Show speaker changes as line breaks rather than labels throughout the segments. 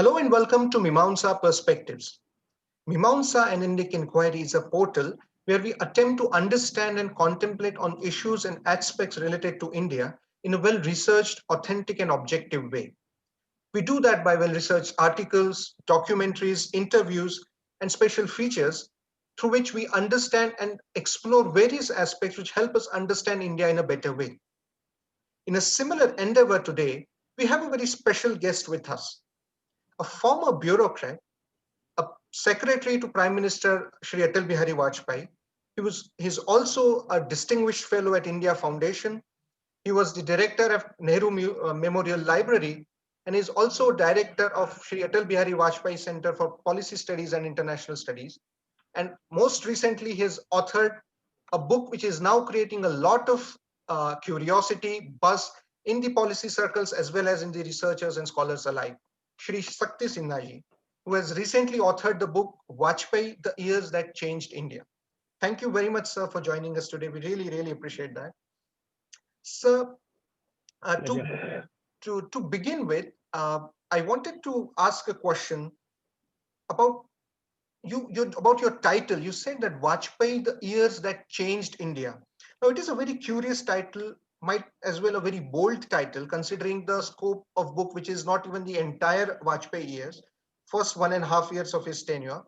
Hello and welcome to Mimamsa Perspectives. Mimamsa and Indic Inquiry is a portal where we attempt to understand and contemplate on issues and aspects related to India in a well-researched, authentic and objective way. We do that by well-researched articles, documentaries, interviews, and special features through which we understand and explore various aspects which help us understand India in a better way. In a similar endeavor today, we have a very special guest with us, a former bureaucrat, a secretary to Prime Minister Shri Atal Bihari Vajpayee. He's also a distinguished fellow at India Foundation. He was the director of Nehru Memorial Library, and is also director of Shri Atal Bihari Vajpayee Center for Policy Studies and International Studies. And most recently, he has authored a book which is now creating a lot of curiosity, buzz in the policy circles as well as in the researchers and scholars alike. Shri Shakti Sinha ji, who has recently authored the book Vajpayee, The Years That Changed India. Thank you very much, sir, for joining us today. We really appreciate that. Sir, to begin with, I wanted to ask a question about about your title. You said that Vajpayee, The Years That Changed India. Now, it is a very curious title, might as well a very bold title, considering the scope of book, which is not even the entire Vajpayee years, first 1.5 years of his tenure.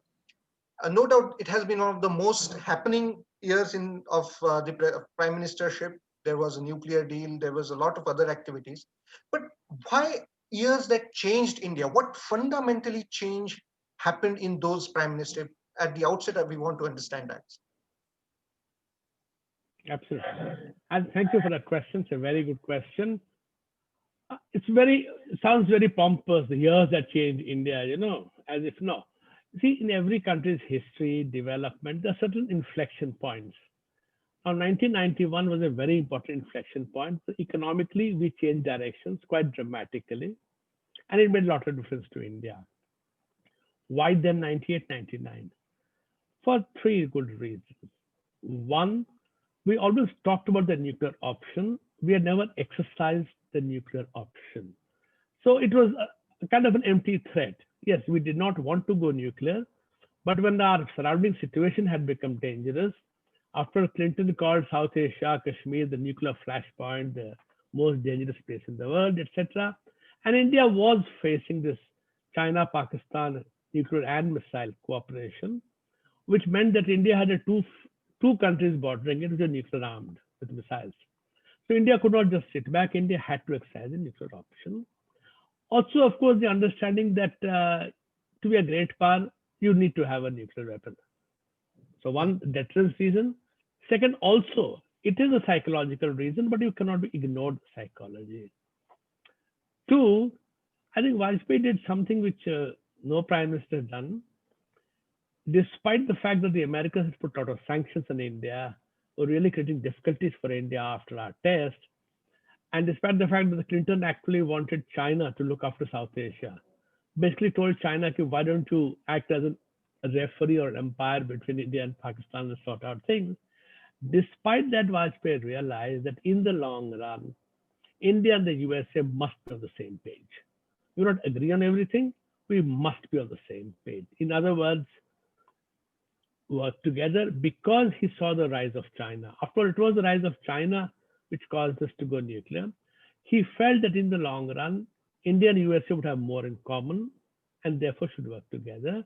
No doubt, it has been one of the most happening years of the prime ministership. There was a nuclear deal. There was a lot of other activities. But why years that changed India? What fundamentally happened in those prime minister? At the outset, we want to understand that.
Absolutely. And thank you for that question. It's a very good question. It sounds very pompous, the years that changed India, as if no. See, in every country's history, development, there are certain inflection points. Now, 1991 was a very important inflection point. So economically, we changed directions quite dramatically, and it made a lot of difference to India. Why then 98, 99? For three good reasons. One, we always talked about the nuclear option. We had never exercised the nuclear option. So it was a kind of an empty threat. Yes, we did not want to go nuclear, but when our surrounding situation had become dangerous, after Clinton called South Asia, Kashmir, the nuclear flashpoint, the most dangerous place in the world, etc., and India was facing this China-Pakistan nuclear and missile cooperation, which meant that India had two countries bordering it which were nuclear armed with missiles. So India could not just sit back. India had to exercise the nuclear option. Also, of course, the understanding that to be a great power, you need to have a nuclear weapon. So one, deterrence reason. Second, also, it is a psychological reason, but you cannot be ignored psychology. Two, I think Vajpayee did something which no prime minister has done. Despite the fact that the Americans had put a lot of sanctions on India, were really creating difficulties for India after our test, and despite the fact that Clinton actually wanted China to look after South Asia, basically told China, why don't you act as a referee or an umpire between India and Pakistan and sort out things. Despite that, Vajpayee realized that in the long run, India and the USA must be on the same page. We do not agree on everything. We must be on the same page. In other words, work together, because he saw the rise of China. After all, it was the rise of China which caused us to go nuclear. He felt that in the long run, India and USA would have more in common and therefore should work together.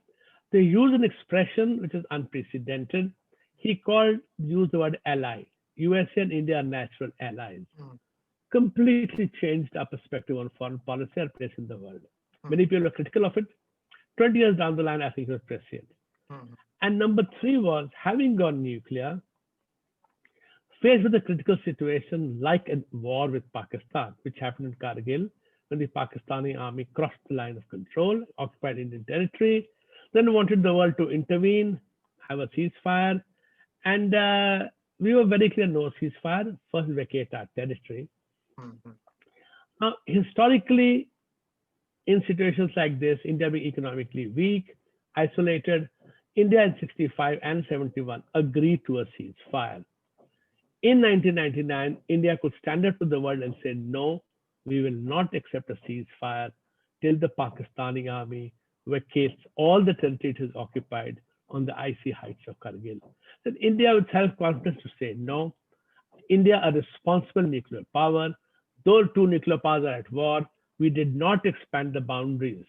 They used an expression which is unprecedented. He used the word ally. USA and India are natural allies. Completely changed our perspective on foreign policy and place in the world. Many people are critical of it. 20 years down the line, I think it was prescient. And number three was, having gone nuclear, faced with a critical situation like a war with Pakistan, which happened in Kargil, when the Pakistani army crossed the line of control, occupied Indian territory, then wanted the world to intervene, have a ceasefire, and we were very clear, no ceasefire, first vacate our territory. Now, historically, in situations like this, India being economically weak, isolated, India in 65 and 71 agreed to a ceasefire. In 1999, India could stand up to the world and say, no, we will not accept a ceasefire. till the Pakistani army vacates all the territory it has occupied on the icy heights of Kargil. Then India with self-confidence to say, no, India a responsible nuclear power. Though two nuclear powers are at war, we did not expand the boundaries.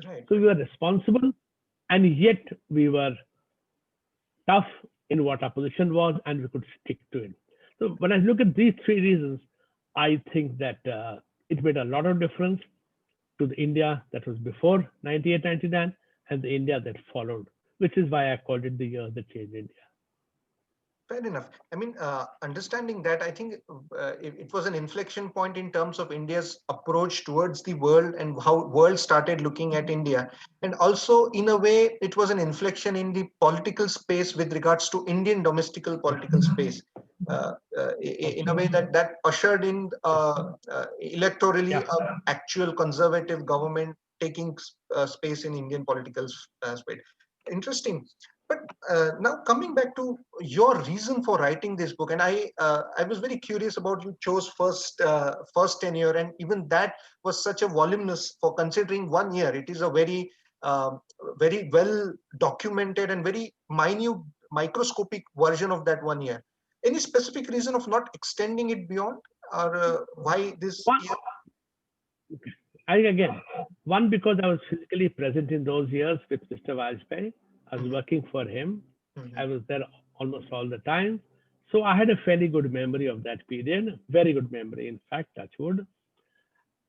Right,
So we
right.
were responsible, and yet we were tough in what our position was, and we could stick to it. So when I look at these three reasons, I think that it made a lot of difference to the India that was before 98, 99 and the India that followed, which is why I called it the year that changed India.
Fair enough. I mean, understanding that, I think it was an inflection point in terms of India's approach towards the world and how world started looking at India. And also, in a way, it was an inflection in the political space with regards to Indian domestical political space. In a way
Okay.
that ushered in electorally
Yeah.
actual conservative government taking space in Indian political space. Interesting. But now coming back to your reason for writing this book, and I was very curious about you chose first tenure, and even that was such a voluminous for considering 1 year. It is a very well documented and very minute microscopic version of that 1 year. Any specific reason of not extending it beyond, or why this
One,
year?
I again, one because I was physically present in those years with Mr. Vajpayee. I was
Mhm,
working for him. I
mhm,
was there almost all the time. So I had a fairly good memory of that period, very good memory, in fact, touch wood.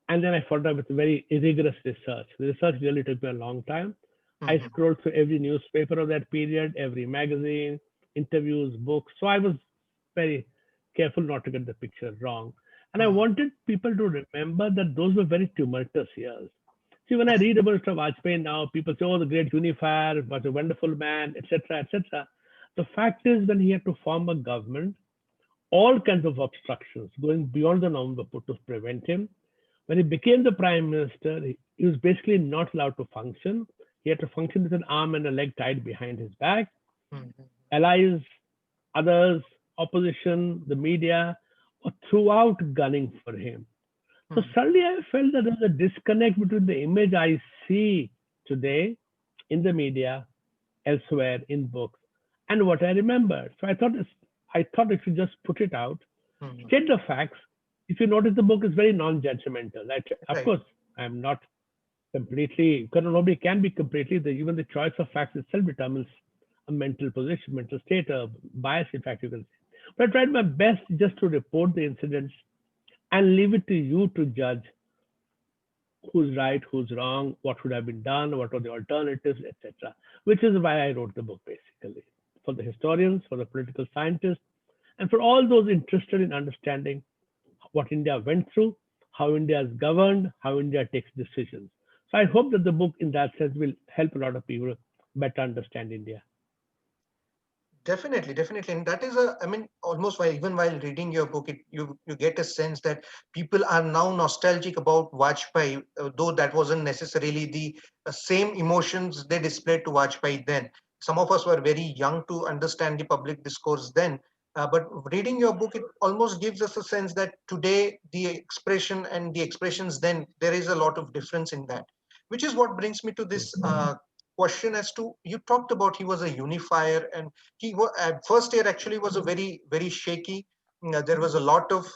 And then I followed up with very rigorous research. The research really took me a long time. I
mhm,
scrolled through every newspaper of that period, every magazine, interviews, books. So I was very careful not to get the picture wrong. And I
mhm.
wanted people to remember that those were very tumultuous years. See, when I read about Mr. Vajpayee now, people say, oh, the great unifier, was a wonderful man, etc., etc. The fact is, when he had to form a government, all kinds of obstructions going beyond the norm were put to prevent him. When he became the prime minister, he was basically not allowed to function. He had to function with an arm and a leg tied behind his back.
Mhm,
Allies, others, opposition, the media were throughout gunning for him. So
mhm,
suddenly I felt that there was a disconnect between the image I see today in the media, elsewhere in books, and what I remembered. So I thought I should just put it out,
mhm.
state the facts. If you notice, the book is very non-judgmental. Of
Right.
course, I'm not completely, because nobody can be completely, even the choice of facts itself determines a mental position, mental state, a bias, in fact, you can say. But I tried my best just to report the incidents and leave it to you to judge who's right, who's wrong, what should have been done, what are the alternatives, etc. Which is why I wrote the book, basically, for the historians, for the political scientists, and for all those interested in understanding what India went through, how India is governed, how India takes decisions. So I hope that the book, in that sense, will help a lot of people better understand India.
Definitely, definitely, and that is I mean, almost while even while reading your book, you get a sense that people are now nostalgic about Vajpayee, though that wasn't necessarily the same emotions they displayed to Vajpayee then. Some of us were very young to understand the public discourse then, but reading your book, it almost gives us a sense that today the expression and the expressions then there is a lot of difference in that, which is what brings me to this question as to you talked about he was a unifier and he was at first year actually was a very shaky. There was a lot of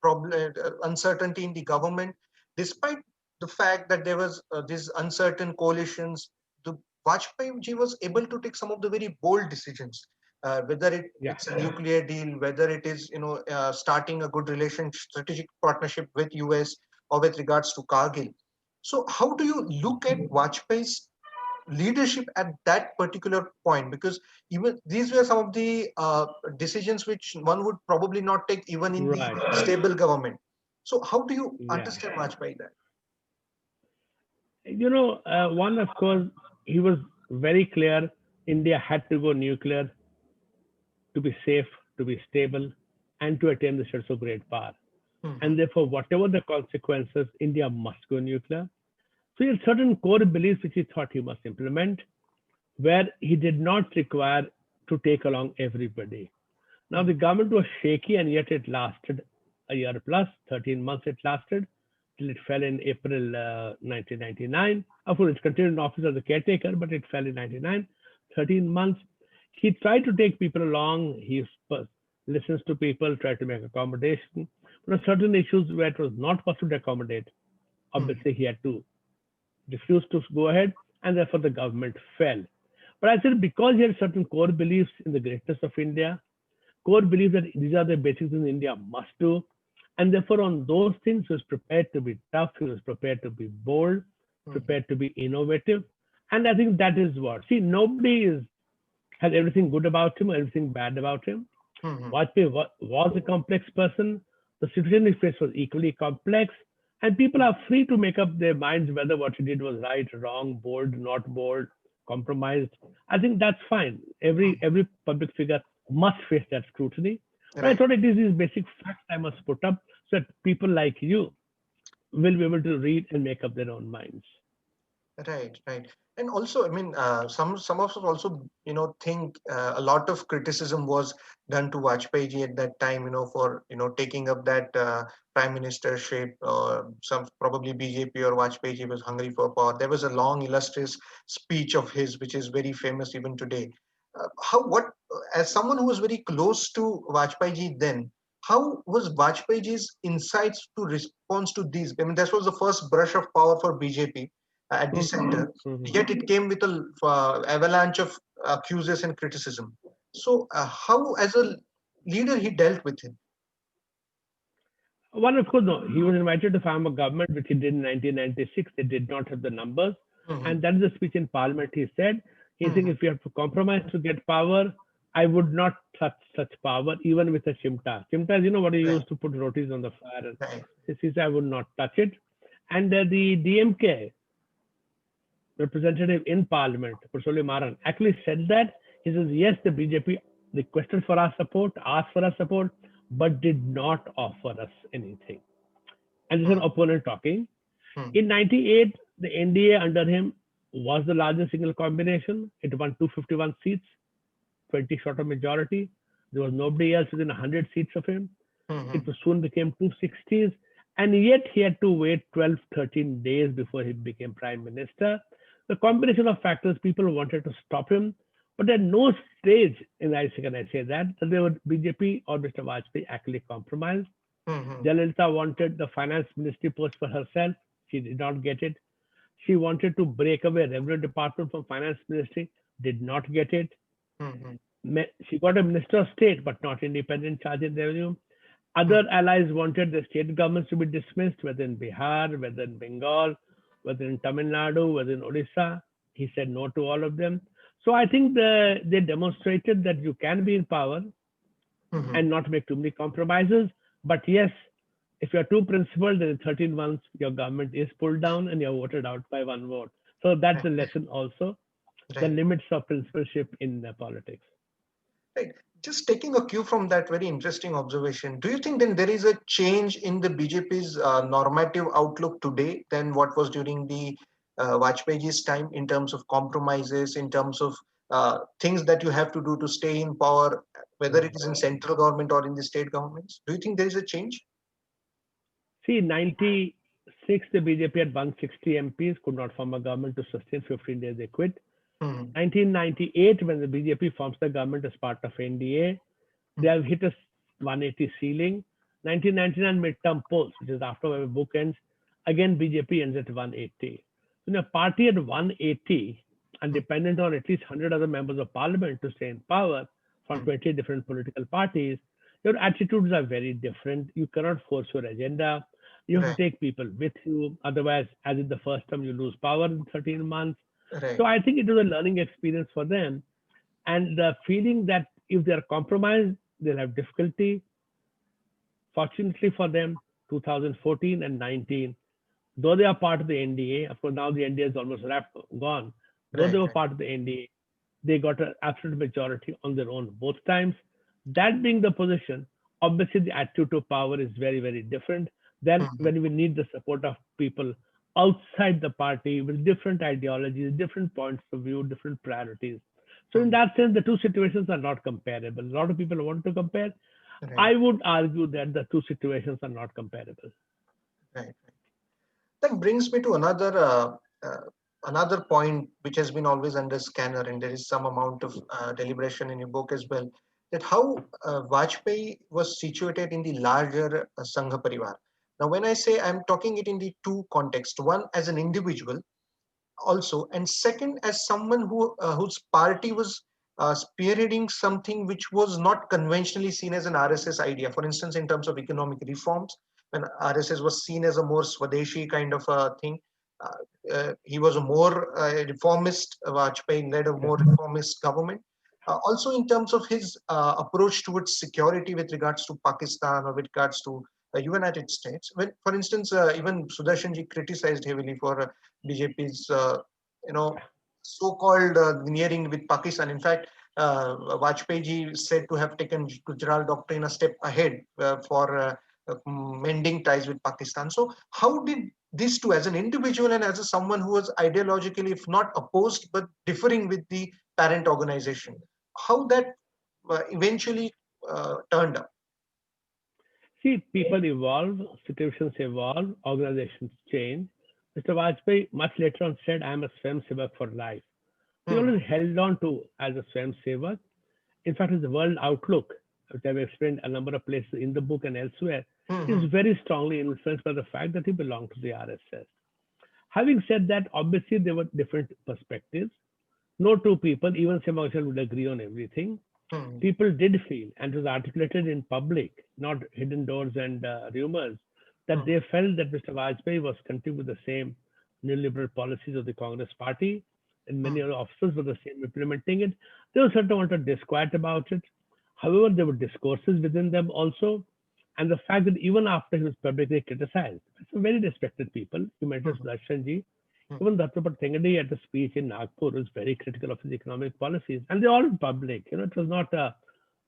problem uncertainty in the government despite the fact that there was these uncertain coalitions. The Vajpayee ji was able to take some of the very bold decisions, whether
Yeah.
it's a nuclear deal, whether it is starting a good relationship strategic partnership with US or with regards to Kargil. So how do you look at Vajpayee's leadership at that particular point, because even these were some of the decisions which one would probably not take even in the
Right.
stable government. So how do you
Yeah.
understand Vajpayee that?
One, of course, he was very clear India had to go nuclear to be safe, to be stable, and to attain the status of great power.
Mhm,
And therefore, whatever the consequences, India must go nuclear. So he had certain core beliefs which he thought he must implement, where he did not require to take along everybody. Now, the
mhm,
government was shaky and yet it lasted a year plus, 13 months it lasted. till it fell in April 1999. Of course, it continued in office as a caretaker, but it fell in 99, 13 months. He tried to take people along. He listens to people, tried to make accommodation. But on certain issues where it was not possible to accommodate, obviously he had to refuse to go ahead, and therefore the government fell. But I said because he had certain core beliefs in the greatness of India, core belief that these are the basic things India must do. And therefore, on those things, he was prepared to be tough, he was prepared to be bold, prepared to be innovative. And I think that is what. See, nobody has everything good about him, everything bad about him. Vajpayee was a complex person. The situation he faced was equally complex. And people are free to make up their minds whether what he did was right, wrong, bold, not bold, compromised. I think that's fine. Every public figure must face that scrutiny. But I thought it is these basic facts I must put up so that people like you will be able to read and make up their own minds.
Right, right. And also, I mean, some of us also, think a lot of criticism was done to Vajpayee ji at that time, for taking up that prime ministership. Some probably BJP or Vajpayee ji was hungry for power. There was a long, illustrious speech of his, which is very famous even today. As someone who was very close to Vajpayee ji then, how was Vajpayee ji's insights to response to these? I mean, this was the first brush of power for BJP at the center, yet it came with an avalanche of accuses and criticism. So, how, as a leader, he dealt with it?
One, of course, no. He was invited to form a government, which he did in 1996. They did not have the numbers. And that is the speech in Parliament he said. He said, if you have to compromise to get power, I would not touch such power, even with a chimta. Chimta is, what you use to put rotis on the fire.
Right.
He said, I would not touch it. And the DMK representative in Parliament, Pursoli Maran, actually said that. He says, yes, the BJP requested for our support, asked for our support, but did not offer us anything. And this is an opponent talking. In 98, the NDA under him was the largest single combination. It won 251 seats, 20 short of majority. There was nobody else within 100 seats of him. It soon became 260s. And yet he had to wait 12, 13 days before he became prime minister. The combination of factors, people wanted to stop him, but at no stage in I say that they would BJP or Mr. Vajpayee actually compromised. Jayalalitha wanted the finance ministry post for herself. She did not get it. She wanted to break away revenue department from finance ministry, did not get it. She got a minister of state, but not independent charge in revenue. Other allies wanted the state governments to be dismissed, whether in Bihar, whether in Bengal, whether in Tamil Nadu, whether in Odisha. He said no to all of them. So I think they demonstrated that you can be in power and not make too many compromises. But yes, if you're too principled, then in 13 months, your government is pulled down and you're voted out by one vote. So that's a lesson also, the limits of principleship in politics.
Right. Just taking a cue from that very interesting observation, do you think then there is a change in the BJP's normative outlook today than what was during the Vajpayee's time in terms of compromises, in terms of things that you have to do to stay in power, whether it is in central government or in the state governments? Do you think there is a change?
See, 96, the BJP had 160 MPs, could not form a government to sustain 15 days, they quit. 1998, when the BJP forms the government as part of NDA, they have hit a 180 ceiling. 1999 midterm polls, which is after my book ends, again BJP ends at 180. When a party at 180 and dependent on at least 100 other members of parliament to stay in power from 20 different political parties, your attitudes are very different. You cannot force your agenda. You have to take people with you. Otherwise, as in the first term, you lose power in 13 months. So I think it was a learning experience for them. And the feeling that if they're compromised, they'll have difficulty. Fortunately for them, 2014 and 19, though they are part of the NDA, of course now the NDA is almost gone, though they were part of the NDA, they got an absolute majority on their own both times. That being the position, obviously the attitude to power is very, very different than when we need the support of people outside the party with different ideologies, different points of view, different priorities. So in that sense, the two situations are not comparable. A lot of people want to compare. I would argue that the two situations are not comparable.
Right. That brings me to another point which has been always under scanner, and there is some amount of deliberation in your book as well, that how Vajpayee was situated in the larger Sangha Parivar. Now, when I say, I'm talking it in the two contexts: one as an individual, also, and second as someone whose party was spearheading something which was not conventionally seen as an RSS idea. For instance, in terms of economic reforms, when RSS was seen as a more Swadeshi kind of a thing, he was a more reformist. Vajpayee led a more reformist government. Also, in terms of his approach towards security with regards to Pakistan or with regards to the United States. When, for instance, even Sudarshanji criticized heavily for BJP's, you know, so-called nearing with Pakistan. In fact, Vajpayee ji is said to have taken Gujarat doctrine a step ahead for mending ties with Pakistan. So, how did these two, as an individual and as a someone who was ideologically, if not opposed, but differing with the parent organization, how that eventually turned up?
See, people evolve, situations evolve, organizations change. Mr. Vajpayee much later on said, I am a Swayamsevak for life. He
Hmm.
always held on to as a Swayamsevak. In fact, his world outlook, which I've explained a number of places in the book and elsewhere, is
Hmm.
very strongly influenced by the fact that he belonged to the RSS. Having said that, obviously there were different perspectives. No two people, even Semakshan, would agree on everything.
Hmm.
People did feel, and it was articulated in public, not hidden doors and rumors, that
Hmm.
they felt that Mr. Vajpayee was continuing with the same neoliberal policies of the Congress Party, and many
Hmm.
other officers were the same implementing it. There was certain amount of disquiet about it. However, there were discourses within them also, and the fact that even after he was publicly criticized by some very respected people, you mentioned
Hmm.
Sudarshanji,
Hmm.
even Dattapat Tengadi at a speech in Nagpur was very critical of his economic policies, and they all in public. It was not a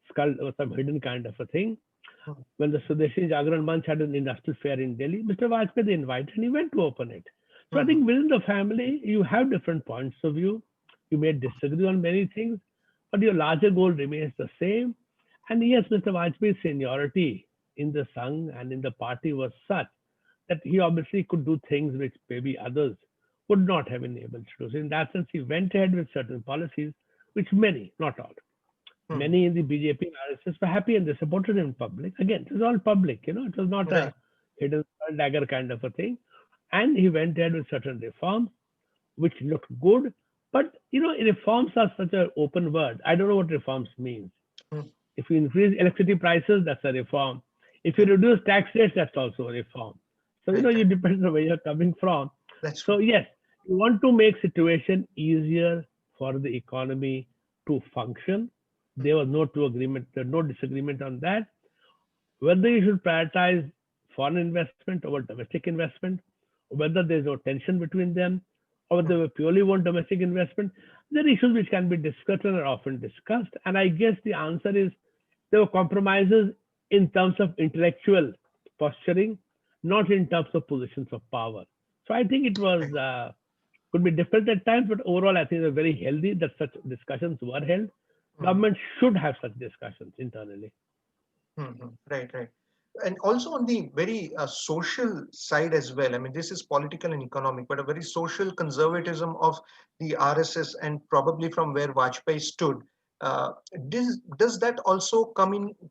skull or some hidden kind of a thing.
Hmm.
When the Swadeshi Jagran Manch had an industrial fair in Delhi, Mr. Vajpayee they invited and he went to open it. So I
Hmm.
think within the family, you have different points of view. You may disagree on many things, but your larger goal remains the same. And yes, Mr. Vajpayee's seniority in the Sangh and in the party was such that he obviously could do things which maybe others would not have been able to do. So in that sense, he went ahead with certain policies, which many, not all,
Hmm.
many in the BJP and RSS were happy and they supported him in public. Again, it was all public, it was not
Right.
a hidden dagger kind of a thing. And he went ahead with certain reforms, which looked good. But, reforms are such an open word. I don't know what reforms means.
Hmm.
If you increase electricity prices, that's a reform. If you
Yeah.
reduce tax rates, that's also a reform. So,
Right.
you
Right.
depend on where you're coming from.
That's
So,
true.
yes, you want to make situation easier for the economy to function.
Hmm.
There was no disagreement on that. Whether you should prioritize foreign investment over domestic investment, whether there's no tension between them, or
Hmm.
whether we purely want domestic investment, there are issues which can be discussed and are often discussed. And I guess the answer is there were compromises in terms of intellectual posturing, not in terms of positions of power. So I think it was
Right.
could be different at times, but overall I think it's very healthy that such discussions were held.
Hmm.
Government should have such discussions internally.
Hmm. Right. Right. And also on the very social side as well. I mean, this is political and economic, but a very social conservatism of the RSS, and probably from where Vajpayee stood. Uh, does that also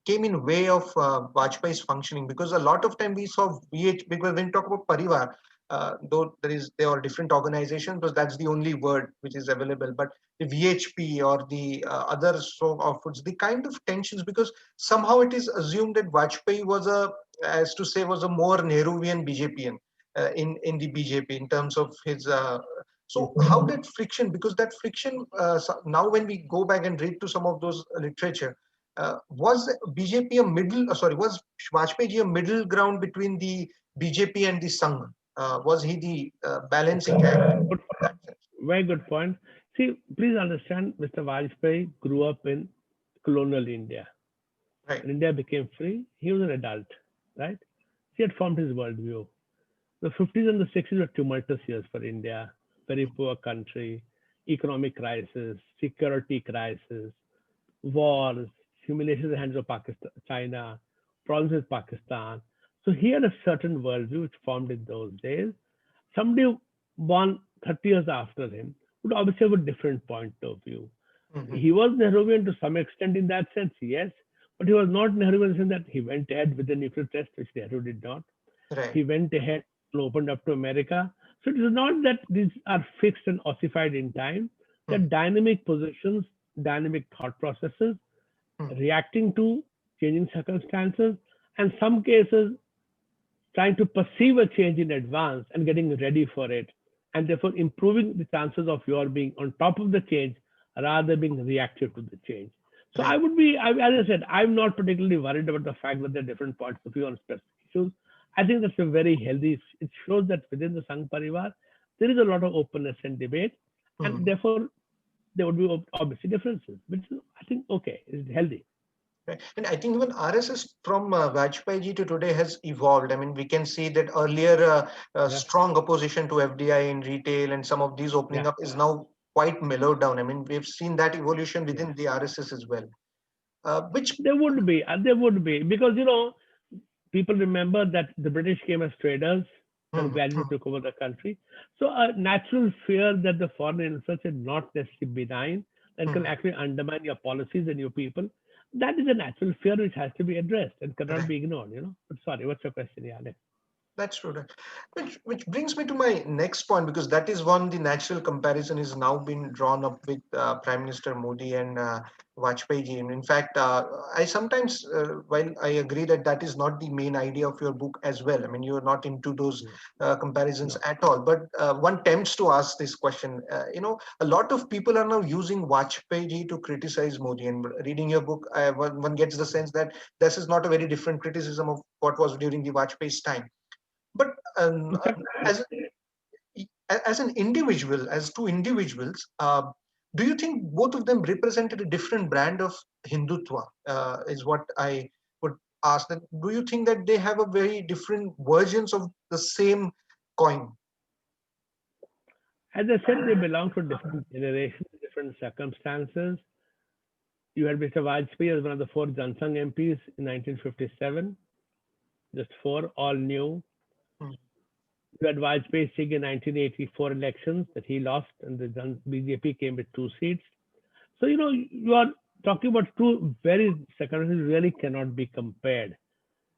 came in way of Vajpayee's functioning? Because a lot of time we saw VH, because when we talk about Parivar, though there are different organizations, but that's the only word which is available. But the VHP or the other sort of foods, the kind of tensions, because somehow it is assumed that Vajpayee was as to say, was a more Nehruvian BJPian in the BJP in terms of his. So how did friction? Because that friction now, when we go back and read to some of those literature, was BJP a middle? Sorry, was Vajpayee ji a middle ground between the BJP and the Sangh? Was he the balancing act?
Good,
That sense?
very good point. See, please understand, Mr. Vajpayee grew up in colonial India.
Right.
When India became free, he was an adult, right? He had formed his worldview. The 50s and the 60s were tumultuous years for India. Very poor country, economic crisis, security crisis, wars, humiliation at the hands of Pakistan, China, problems with Pakistan. So he had a certain worldview which formed in those days. Somebody born 30 years after him would obviously have a different point of view.
Mhm.
He was Nehruvian to some extent in that sense, yes, but he was not Nehruvian in the sense that he went ahead with the nuclear test, which Nehru did not.
Right.
He went ahead and opened up to America. So it is not that these are fixed and ossified in time. They're
Mhm.
dynamic positions, dynamic thought processes,
Mhm.
reacting to changing circumstances, and some cases trying to perceive a change in advance and getting ready for it, and therefore improving the chances of your being on top of the change rather than being reactive to the change. So
Right.
as I said, I'm not particularly worried about the fact that there are different points of view on specific issues. I think that's a very healthy, it shows that within the Sangh Parivar, there is a lot of openness and debate, and
Mhm.
therefore there would be obviously differences, which is, I think, okay, is healthy.
Right. And I think even RSS from Vajpayee ji to today has evolved. I mean, we can see that earlier
Yeah,
strong opposition to FDI in retail and some of these opening
yeah,
up is now quite mellowed down. I mean, we've seen that evolution
yeah.
within the RSS as well. Which
There would be, because people remember that the British came as traders and
Mhm.
gradually took over the country. So a natural fear that the foreign influence is not necessarily benign and can
Mhm.
actually undermine your policies and your people. That is a natural fear which has to be addressed and cannot
Right.
be ignored. But sorry, what's your question, yeah?
That's true. Right. Which brings me to my next point, because that is one the natural comparison is now been drawn up with Prime Minister Modi and Vajpayee ji. And in fact, I sometimes, while I agree that that is not the main idea of your book as well. I mean, you are not into those
No,
comparisons
no.
at all. But one tempts to ask this question. A lot of people are now using Vajpayee ji to criticize Modi. And reading your book, one gets the sense that this is not a very different criticism of what was during the Vajpayee's time. But
In fact,
as as an individual, as two individuals, do you think both of them represented a different brand of Hindutva? Is what I would ask. That do you think that they have a very different versions of the same coin?
as I said, they belong to different generations, different circumstances. You had Mr. Vajpayee as one of the four Jansangh MPs in 1957, just four, all new.
Hmm.
You had Vajpayee Singh in 1984 elections that he lost, and the BJP came with 2 seats. So, you are talking about two very circumstances really cannot be compared.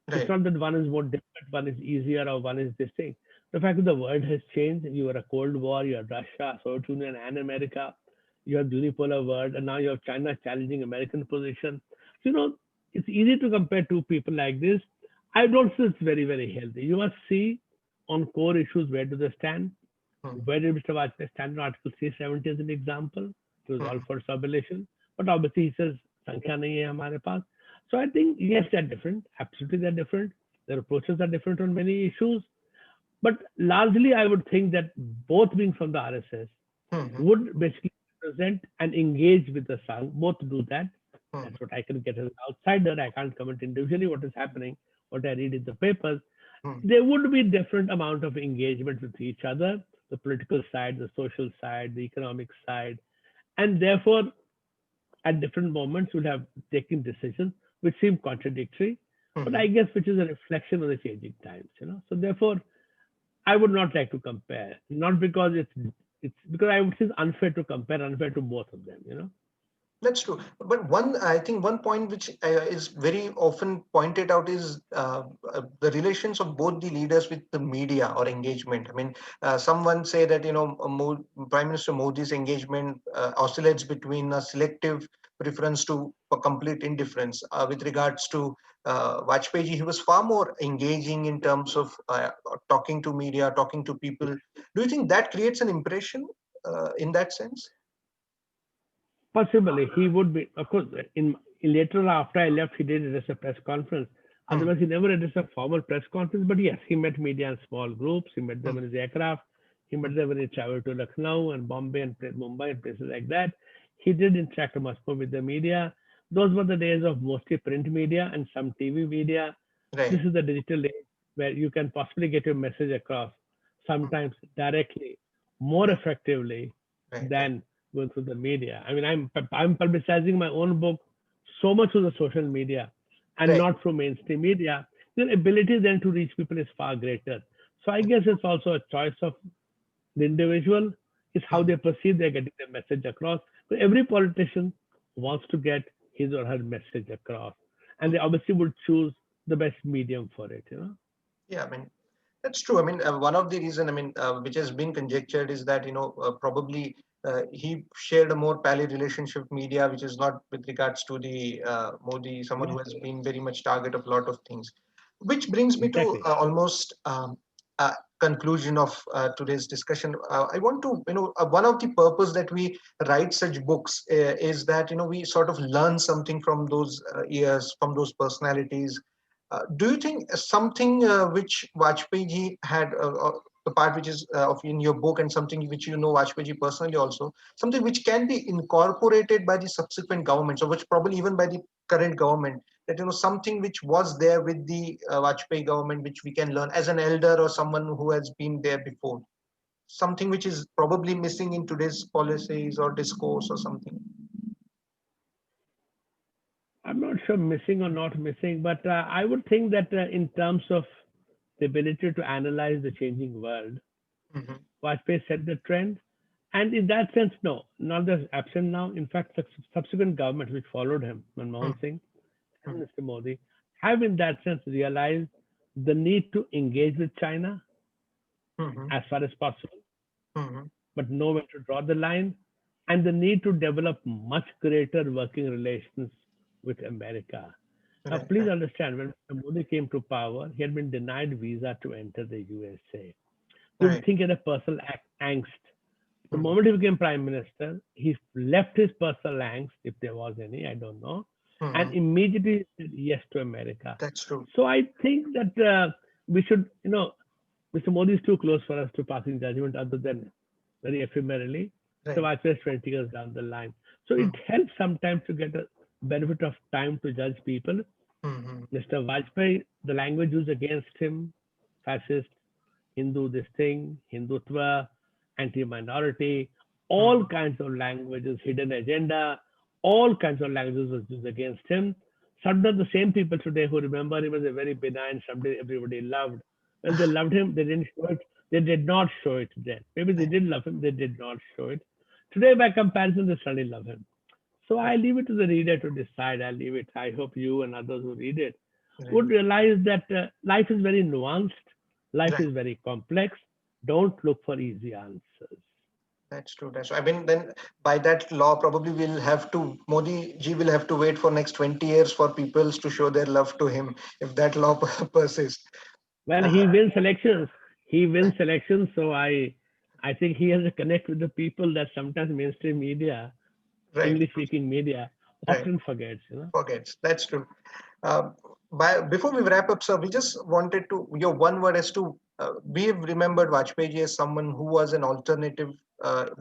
It's
Right.
not that one is more difficult, one is easier, or one is this thing. The fact that the world has changed. You had a Cold War, you had Russia, Soviet Union, and America. You have unipolar world, and now you have China challenging American position. So, it's easy to compare two people like this. I don't think it's very, very healthy. You must see on core issues where do they stand.
Hmm.
Where did Mr. Vajpayee stand in Article 370 as an example? He was all
Hmm.
for sub-election. But obviously he says, Sankhya nahi hai hamare paas. So I think, yes, they're different. Absolutely, they're different. Their approaches are different on many issues. But largely, I would think that both being from the RSS
Hmm.
would basically represent and engage with the Sangh. Both do that.
Hmm.
That's what I can get as an outsider. I can't comment individually what is happening, what I read in the papers.
Hmm.
There would be different amount of engagement with each other, the political side, the social side, the economic side, and therefore at different moments would have taken decisions which seem contradictory, but
Hmm.
I guess which is a reflection of the changing times. So therefore, I would not like to compare, not because it's because I would say it's unfair to compare, unfair to both of them.
That's true. But I think one point which is very often pointed out is the relations of both the leaders with the media or engagement. I mean, someone say that, Prime Minister Modi's engagement oscillates between a selective preference to a complete indifference. With regards to Vajpayee, he was far more engaging in terms of talking to media, talking to people. Do you think that creates an impression in that sense?
Possibly, he would be. Of course, later after I left, he did address a press conference.
Hmm.
Otherwise, he never addressed a formal press conference. But yes, he met media in small groups. He met
Hmm.
them in his aircraft. He
Hmm.
met them when he traveled to Lucknow and Bombay and Mumbai and places like that. He did interact much more with the media. Those were the days of mostly print media and some TV media. This
Right.
is the digital age where you can possibly get your message across
Hmm.
sometimes directly, more
Right.
effectively
Right. Right.
than going through the media. I mean, I'm publicizing my own book so much through the social media and
Right.
not through mainstream media. Your ability then to reach people is far greater. So I guess it's also a choice of the individual. Is how they perceive they're getting their message across. But every politician wants to get his or her message across, and they obviously would choose the best medium for it.
Yeah, I mean, that's true. I mean, one of the reason, I mean, which has been conjectured is that, probably he shared a more pally relationship with media, which is not with regards to the Modi, someone who
Yes,
has been very much target of a lot of things. Which brings me to
exactly.
almost conclusion of today's discussion. I want to, one of the purpose that we write such books is that, we sort of learn something from those years, from those personalities. Do you think something which Vajpayee ji had, the part which is of in your book, and something which Vajpayee ji personally also, something which can be incorporated by the subsequent governments, or which probably even by the current government, that something which was there with the Vajpayee government, which we can learn as an elder or someone who has been there before, something which is probably missing in today's policies or discourse or something.
I'm not sure missing or not missing, but I would think that in terms of the ability to analyze the changing world,
Hmm.
Vajpayee set the trend. And in that sense, no, not just absent now. In fact, subsequent governments which followed him, Manmohan Singh and Mr. Modi, have in that sense realized the need to engage with China
Hmm.
as far as possible,
Hmm.
but know when to draw the line, and the need to develop much greater working relations with America. Now,
Right,
please
right,
understand, when Mr. Modi came to power, he had been denied visa to enter the USA. You would
right.
think he had a personal angst. The
Hmm.
moment he became prime minister, he left his personal angst, if there was any, I don't know, and
Hmm.
immediately said yes to America.
That's true.
So I think that we should, Mr. Modi is too close for us to passing judgment other than very ephemerally. So
Right.
I say 20 years down the line. So it
Hmm.
helps sometimes to get a benefit of time to judge people.
Hmm.
Mr. Vajpayee, the language used against him, fascist, Hindu this thing, Hindutva, anti-minority, all
Hmm.
kinds of languages, hidden agenda, all kinds of languages was used against him. Sometimes the same people today who remember him as a very benign, somebody everybody loved. Well, they loved him, they didn't show it. They did not show it then. Maybe they
Right,
did love him, they did not show it. Today, by comparison, they suddenly love him. So I
right,
leave it to the reader to decide. I leave it. I hope you and others who read it
right,
would realize that life is very nuanced, life
right.
is very complex. Don't look for easy answers.
That's true. That's true. I mean, then by that law, probably we'll have to, Modi ji will have to wait for next 20 years for people to show their love to him if that law persists.
Well,
Uh,
he wins elections. He wins
right,
elections, so I think he has to connect with the people that sometimes mainstream media,
right,
English-speaking media,
right.
often forgets.
Forgets. That's true. Uh, before we wrap up, sir, we just wanted to your one word as to we've remembered Vajpayee ji as someone who was an alternative,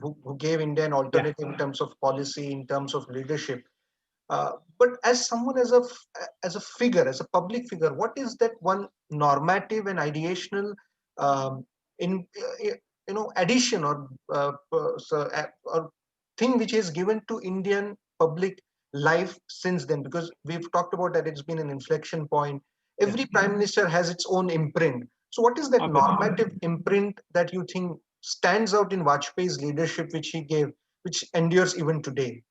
who gave India an
Yeah.
alternative in terms of policy, in terms of leadership. But as someone, as a figure, as a public figure, what is that one normative and ideational um, in addition or thing which is given to Indian public life since then? Because we've talked about that it's been an inflection point.
Yeah.
Every prime minister has its own imprint. So, what is that
Obviously.
normative imprint that you think stands out in Vajpayee's leadership, which he gave, which endures even today?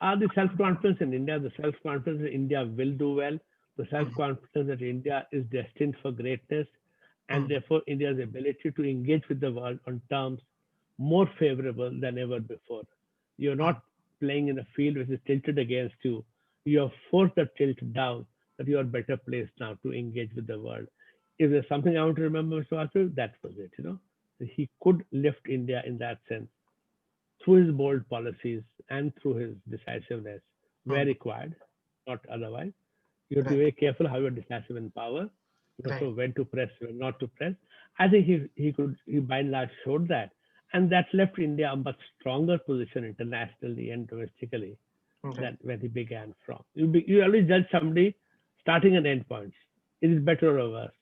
The self-confidence in India, the self-confidence that India will do well, the
Mhm,
self-confidence that India is destined for greatness, and
mhm,
therefore India's ability to engage with the world on terms more favorable than ever before. You're
mhm.
not playing in a field which is tilted against you. You have forced the tilt down that you are better placed now to engage with the world. If there's something I want to remember, Mr. Vasu, that was it. He could lift India in that sense through his bold policies and through his decisiveness where
Mhm.
required, not otherwise. You have to be
Right,
very careful how you're decisive in power. You
right.
also when to press, when not to press. I think he by and large showed that. And that left India a much stronger position internationally and domestically
Right.
than when he began from. You always judge somebody starting and end points. It is better or worse.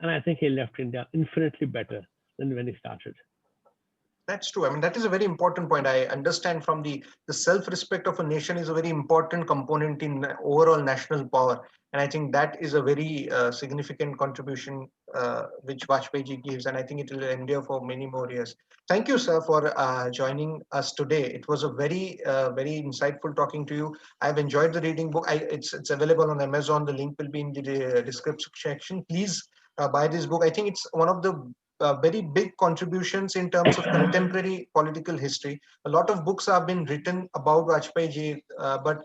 And I think he left India infinitely better than when he started.
That's true. I mean, that is a very important point. I understand from the self-respect of a nation is a very important component in overall national power, and I think that is a very significant contribution which Vajpayee ji gives, and I think it will endure for many more years. Thank you, sir, for joining us today. It was a very insightful talking to you. I've enjoyed the reading book. It's available on Amazon. The link will be in the description section. Please buy this book. I think it's one of the very big contributions in terms of contemporary political history. A lot of books have been written about Vajpayee ji, but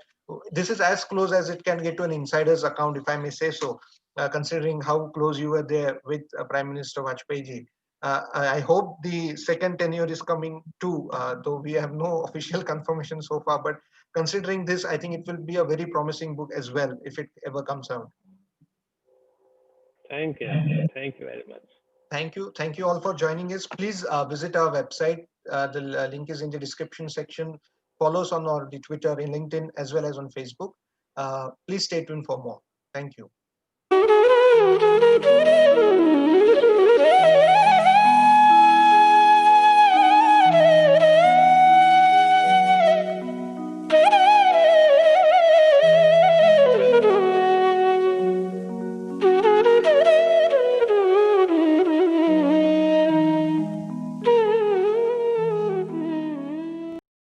this is as close as it can get to an insider's account, if I may say so, considering how close you were there with Prime Minister Vajpayee ji. I hope the second tenure is coming too, though we have no official confirmation so far. But considering this, I think it will be a very promising book as well if it ever comes out.
Thank you, Akshay. Thank you very much.
Thank you. Thank you all for joining us. Please visit our website. The link is in the description section. Follow us on our the Twitter, in LinkedIn, as well as on Facebook. Please stay tuned for more. Thank you.